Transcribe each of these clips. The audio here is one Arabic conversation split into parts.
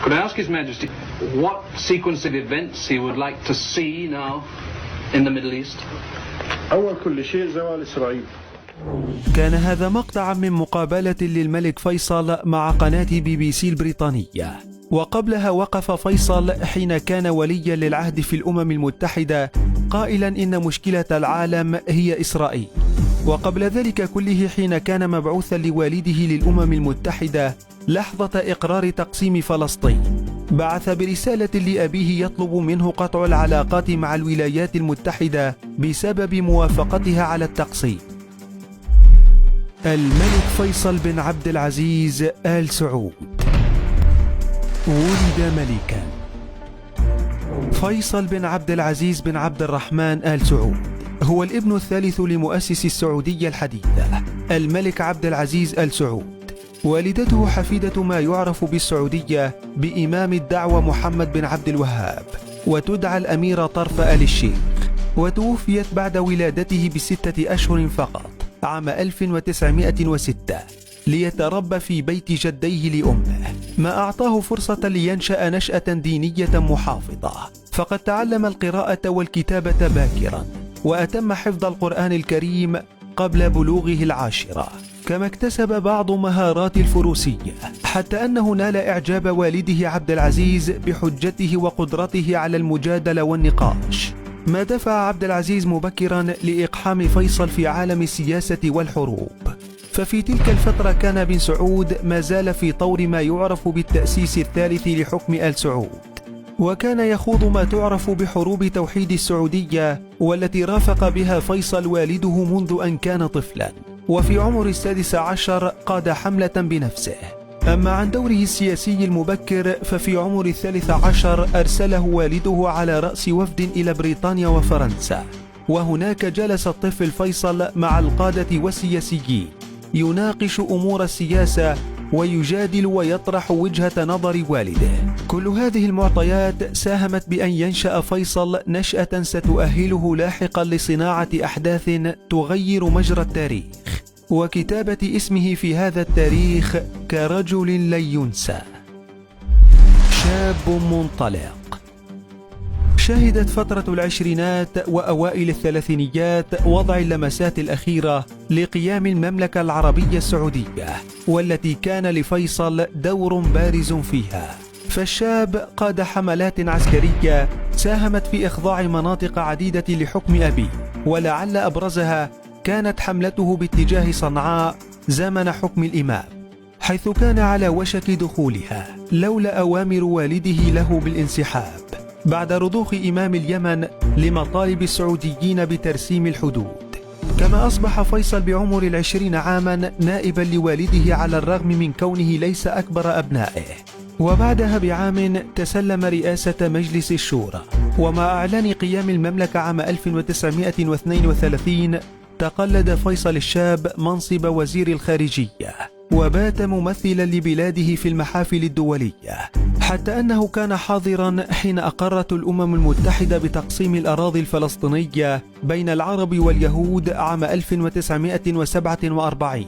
Could I ask His Majesty what sequence of events he would like to see now in the Middle East? أول كل شيء زوال إسرائيل. كان هذا مقطعا من مقابلة للملك فيصل مع قناة BBC البريطانية، وقبلها وقف فيصل حين كان وليا للعهد في الأمم المتحدة قائلا إن مشكلة العالم هي إسرائيل، وقبل ذلك كله حين كان مبعوثا لوالده للأمم المتحدة لحظة إقرار تقسيم فلسطين بعث برسالة لأبيه يطلب منه قطع العلاقات مع الولايات المتحدة بسبب موافقتها على التقسيم. الملك فيصل بن عبد العزيز آل سعود ولد ملكا. فيصل بن عبد العزيز بن عبد الرحمن آل سعود هو الابن الثالث لمؤسس السعودية الحديثة الملك عبد العزيز آل سعود. والدته حفيدة ما يعرف بالسعودية بإمام الدعوة محمد بن عبد الوهاب، وتدعى الأميرة طرف آل الشيخ، وتوفيت بعد ولادته ب6 أشهر فقط عام 1906 ليتربى في بيت جديه لأمه، ما أعطاه فرصة لينشأ نشأة دينية محافظة، فقد تعلم القراءة والكتابة باكرا، وأتم حفظ القرآن الكريم قبل بلوغه 10، كما اكتسب بعض مهارات الفروسية، حتى أنه نال إعجاب والده عبد العزيز بحجته وقدرته على المجادلة والنقاش، ما دفع عبد العزيز مبكرا لإقحام فيصل في عالم السياسة والحروب. ففي تلك الفترة كان بن سعود ما زال في طور ما يعرف بالتأسيس الثالث لحكم آل سعود، وكان يخوض ما تعرف بحروب توحيد السعودية، والتي رافق بها فيصل والده منذ أن كان طفلا، وفي عمر 16 قاد حملة بنفسه. أما عن دوره السياسي المبكر ففي عمر 13 أرسله والده على رأس وفد إلى بريطانيا وفرنسا، وهناك جلس الطفل فيصل مع القادة والسياسيين يناقش أمور السياسة ويجادل ويطرح وجهة نظر والده. كل هذه المعطيات ساهمت بأن ينشأ فيصل نشأة ستؤهله لاحقا لصناعة أحداث تغير مجرى التاريخ، وكتابة اسمه في هذا التاريخ كرجل لن ينسى. شاب منطلق. شهدت فترة العشرينات وأوائل الثلاثينيات وضع اللمسات الأخيرة لقيام المملكة العربية السعودية، والتي كان لفيصل دور بارز فيها. فالشاب قاد حملات عسكرية ساهمت في إخضاع مناطق عديدة لحكم أبيه، ولعل أبرزها كانت حملته باتجاه صنعاء زمن حكم الإمام، حيث كان على وشك دخولها لولا أوامر والده له بالانسحاب بعد رضوخ إمام اليمن لمطالب السعوديين بترسيم الحدود. كما أصبح فيصل بعمر 20 عاما نائبا لوالده على الرغم من كونه ليس أكبر أبنائه، وبعدها بعام تسلم رئاسة مجلس الشورى. ومع إعلان قيام المملكة عام 1932 تقلد فيصل الشاب منصب وزير الخارجية، وبات ممثلا لبلاده في المحافل الدولية، حتى أنه كان حاضرا حين أقرت الأمم المتحدة بتقسيم الأراضي الفلسطينية بين العرب واليهود عام 1947.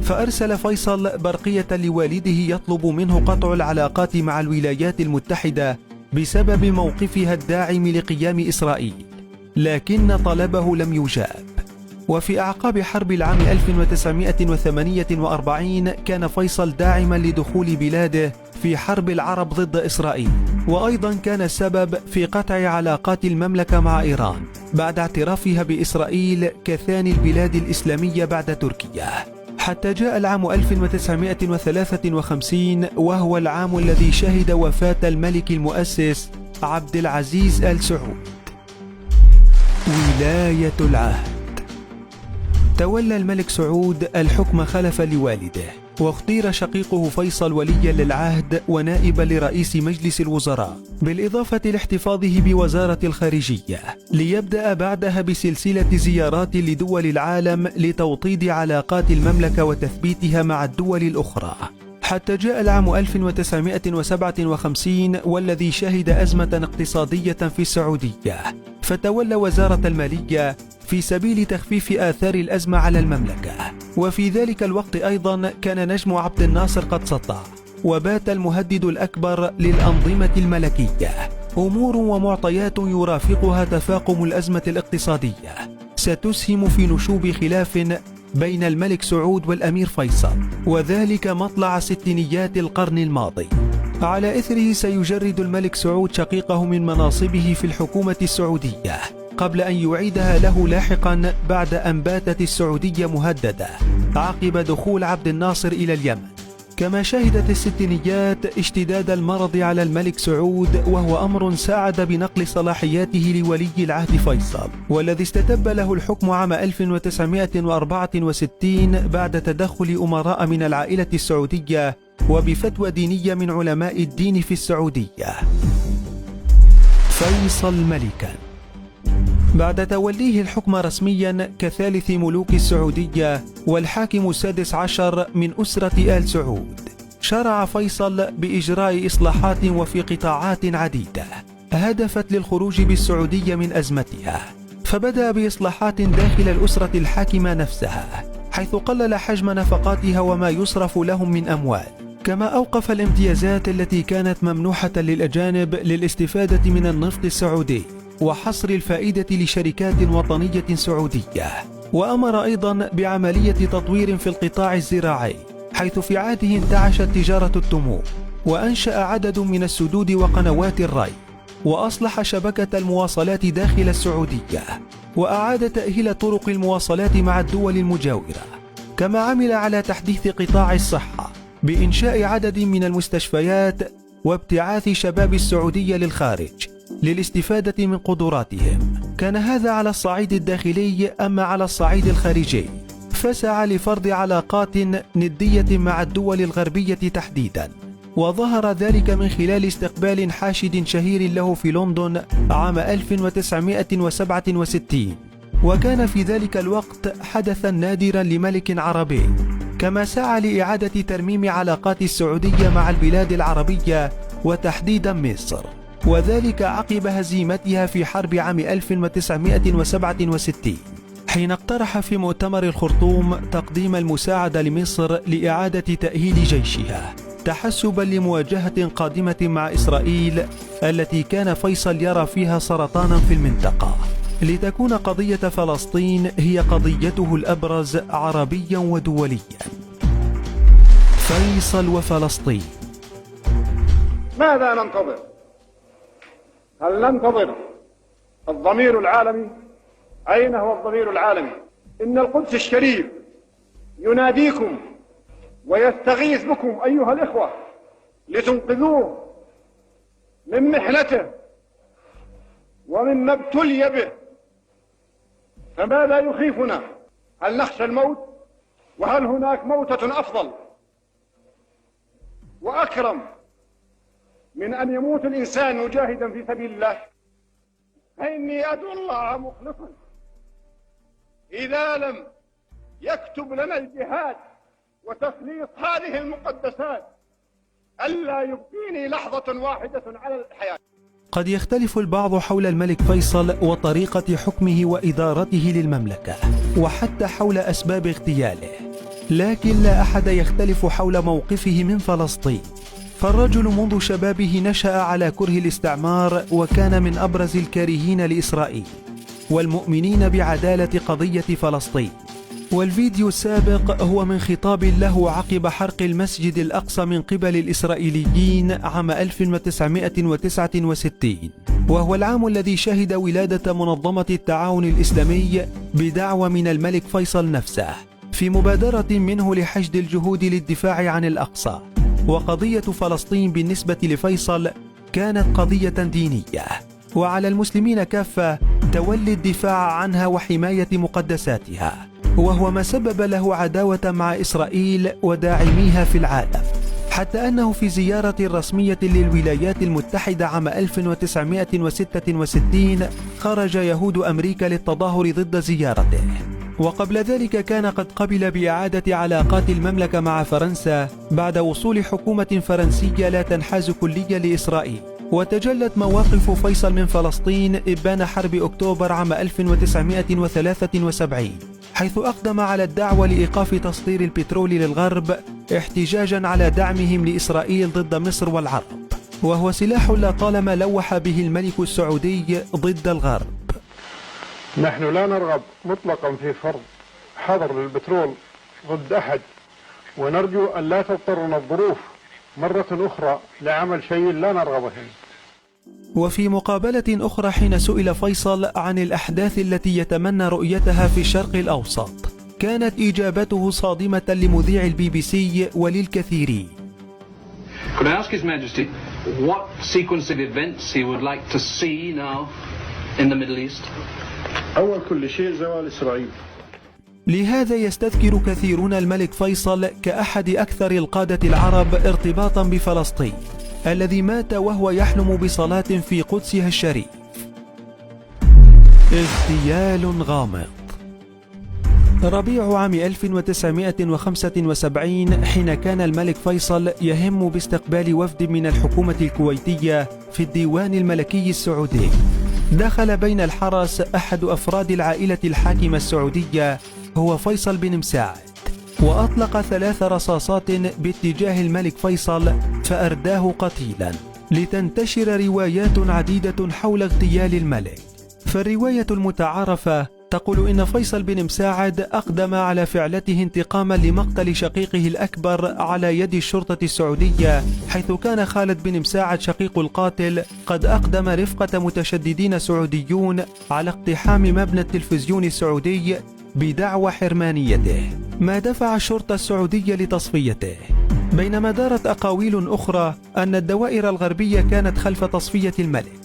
فأرسل فيصل برقية لوالده يطلب منه قطع العلاقات مع الولايات المتحدة بسبب موقفها الداعم لقيام إسرائيل، لكن طلبه لم يجاب. وفي أعقاب حرب العام 1948 كان فيصل داعما لدخول بلاده في حرب العرب ضد إسرائيل، وأيضا كان السبب في قطع علاقات المملكة مع إيران بعد اعترافها بإسرائيل كثاني البلاد الإسلامية بعد تركيا، حتى جاء العام 1953 وهو العام الذي شهد وفاة الملك المؤسس عبد العزيز آل سعود. ولاية العهد. تولى الملك سعود الحكم خلفا لوالده، واختير شقيقه فيصل وليا للعهد ونائبا لرئيس مجلس الوزراء، بالإضافة لاحتفاظه بوزارة الخارجية، ليبدأ بعدها بسلسلة زيارات لدول العالم لتوطيد علاقات المملكة وتثبيتها مع الدول الأخرى، حتى جاء العام 1957 والذي شهد أزمة اقتصادية في السعودية، فتولى وزارة المالية في سبيل تخفيف آثار الأزمة على المملكة. وفي ذلك الوقت أيضا كان نجم عبد الناصر قد سطع، وبات المهدد الأكبر للأنظمة الملكية أمور ومعطيات يرافقها تفاقم الأزمة الاقتصادية ستسهم في نشوب خلاف بين الملك سعود والأمير فيصل، وذلك مطلع ستينيات القرن الماضي. على إثره سيجرد الملك سعود شقيقه من مناصبه في الحكومة السعودية قبل أن يعيدها له لاحقا بعد أن باتت السعودية مهددة عقب دخول عبد الناصر إلى اليمن. كما شهدت الستينيات اشتداد المرض على الملك سعود، وهو أمر ساعد بنقل صلاحياته لولي العهد فيصل، والذي استتب له الحكم عام 1964 بعد تدخل أمراء من العائلة السعودية وبفتوى دينية من علماء الدين في السعودية. فيصل ملكا. بعد توليه الحكم رسميا كثالث ملوك السعودية والحاكم السادس عشر من أسرة آل سعود، شرع فيصل بإجراء إصلاحات وفي قطاعات عديدة هدفت للخروج بالسعودية من أزمتها. فبدأ بإصلاحات داخل الأسرة الحاكمة نفسها، حيث قلل حجم نفقاتها وما يصرف لهم من أموال، كما أوقف الامتيازات التي كانت ممنوحة للأجانب للاستفادة من النفط السعودي وحصر الفائدة لشركات وطنية سعودية. وأمر أيضا بعملية تطوير في القطاع الزراعي، حيث في عهده انتعشت تجارة التمور، وأنشأ عدد من السدود وقنوات الري، وأصلح شبكة المواصلات داخل السعودية، وأعاد تأهيل طرق المواصلات مع الدول المجاورة. كما عمل على تحديث قطاع الصحة بإنشاء عدد من المستشفيات وابتعاث شباب السعودية للخارج للاستفادة من قدراتهم. كان هذا على الصعيد الداخلي. أما على الصعيد الخارجي فسعى لفرض علاقات ندية مع الدول الغربية تحديدا، وظهر ذلك من خلال استقبال حاشد شهير له في لندن عام 1967، وكان في ذلك الوقت حدثا نادرا لملك عربي. كما سعى لإعادة ترميم علاقات السعودية مع البلاد العربية وتحديدا مصر، وذلك عقب هزيمتها في حرب عام 1967، حين اقترح في مؤتمر الخرطوم تقديم المساعدة لمصر لإعادة تأهيل جيشها تحسبا لمواجهة قادمة مع إسرائيل التي كان فيصل يرى فيها سرطانا في المنطقة، لتكون قضية فلسطين هي قضيته الأبرز عربيا ودوليا. فيصل وفلسطين. ماذا ننتظر؟ هل ننتظر الضمير العالمي؟ أين هو الضمير العالمي؟ إن القدس الشريف يناديكم ويستغيث بكم أيها الإخوة لتنقذوه من محنته ومما ابتلي به. فماذا يخيفنا؟ هل نخشى الموت؟ وهل هناك موتة أفضل وأكرم من أن يموت الإنسان مجاهدا في سبيل الله؟ فإني أدعو الله مخلصا إذا لم يكتب لنا الجهاد وتخليص هذه المقدسات ألا يبقيني لحظة واحدة على الحياة. قد يختلف البعض حول الملك فيصل وطريقة حكمه وإدارته للمملكة، وحتى حول أسباب اغتياله، لكن لا أحد يختلف حول موقفه من فلسطين. فالرجل منذ شبابه نشأ على كره الاستعمار، وكان من أبرز الكارهين لإسرائيل والمؤمنين بعدالة قضية فلسطين. والفيديو السابق هو من خطاب له عقب حرق المسجد الأقصى من قبل الإسرائيليين عام 1969، وهو العام الذي شهد ولادة منظمة التعاون الإسلامي بدعوة من الملك فيصل نفسه، في مبادرة منه لحشد الجهود للدفاع عن الأقصى. وقضية فلسطين بالنسبة لفيصل كانت قضية دينية، وعلى المسلمين كافة تولي الدفاع عنها وحماية مقدساتها، وهو ما سبب له عداوة مع إسرائيل وداعميها في العالم، حتى أنه في زيارة رسمية للولايات المتحدة عام 1966 خرج يهود أمريكا للتظاهر ضد زيارته. وقبل ذلك كان قد قبل بإعادة علاقات المملكة مع فرنسا بعد وصول حكومة فرنسية لا تنحاز كليا لإسرائيل. وتجلت مواقف فيصل من فلسطين إبان حرب أكتوبر عام 1973، حيث أقدم على الدعوة لإيقاف تصدير البترول للغرب احتجاجا على دعمهم لإسرائيل ضد مصر والعرب، وهو سلاح لطالما لوح به الملك السعودي ضد الغرب. نحن لا نرغب مطلقا في فرض حظر للبترول ضد أحد، ونرجو أن لا تضطرنا الظروف مرة أخرى لعمل شيء لا نرغب فيه. وفي مقابلة أخرى حين سئل فيصل عن الأحداث التي يتمنى رؤيتها في الشرق الأوسط، كانت إجابته صادمة لمذيع البي بي سي وللكثيرين. Could I ask His Majesty what sequence of events he would like to see now in the Middle East? أول كل شيء زوال إسرائيل. لهذا يستذكر كثيرون الملك فيصل كأحد أكثر القادة العرب ارتباطا بفلسطين، الذي مات وهو يحلم بصلاة في قدسها الشريف. اغتيال غامض. ربيع عام 1975 حين كان الملك فيصل يهم باستقبال وفد من الحكومة الكويتية في الديوان الملكي السعودي، دخل بين الحرس أحد أفراد العائلة الحاكمة السعودية هو فيصل بن مساعد، وأطلق 3 رصاصات باتجاه الملك فيصل فأرداه قتيلا، لتنتشر روايات عديدة حول اغتيال الملك. فالرواية المتعارفة تقول إن فيصل بن مساعد أقدم على فعلته انتقاما لمقتل شقيقه الأكبر على يد الشرطة السعودية، حيث كان خالد بن مساعد شقيق القاتل قد أقدم رفقة متشددين سعوديون على اقتحام مبنى التلفزيون السعودي بدعوى حرمانيته، ما دفع الشرطة السعودية لتصفيته. بينما دارت أقاويل أخرى أن الدوائر الغربية كانت خلف تصفية الملك،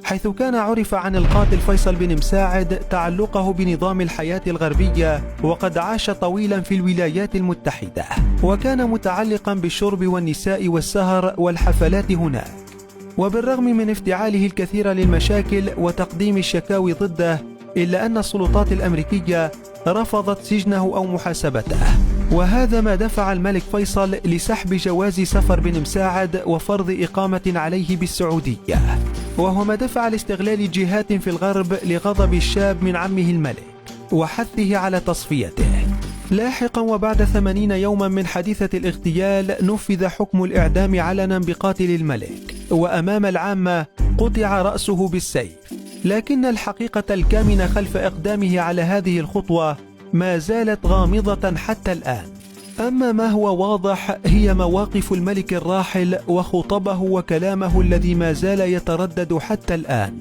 حيث كان عرف عن القاتل فيصل بن مساعد تعلقه بنظام الحياة الغربية، وقد عاش طويلا في الولايات المتحدة، وكان متعلقا بالشرب والنساء والسهر والحفلات هناك. وبالرغم من افتعاله الكثير للمشاكل وتقديم الشكاوي ضده، إلا أن السلطات الأمريكية رفضت سجنه أو محاسبته، وهذا ما دفع الملك فيصل لسحب جواز سفر بن مساعد وفرض إقامة عليه بالسعودية، وهو ما دفع لاستغلال جهات في الغرب لغضب الشاب من عمه الملك وحثه على تصفيته. لاحقا وبعد 80 يوما من حادثة الاغتيال نفذ حكم الإعدام علنا بقاتل الملك، وأمام العامة قطع رأسه بالسيف. لكن الحقيقة الكامنة خلف إقدامه على هذه الخطوة ما زالت غامضة حتى الآن. أما ما هو واضح هي مواقف الملك الراحل وخطبه وكلامه الذي ما زال يتردد حتى الآن.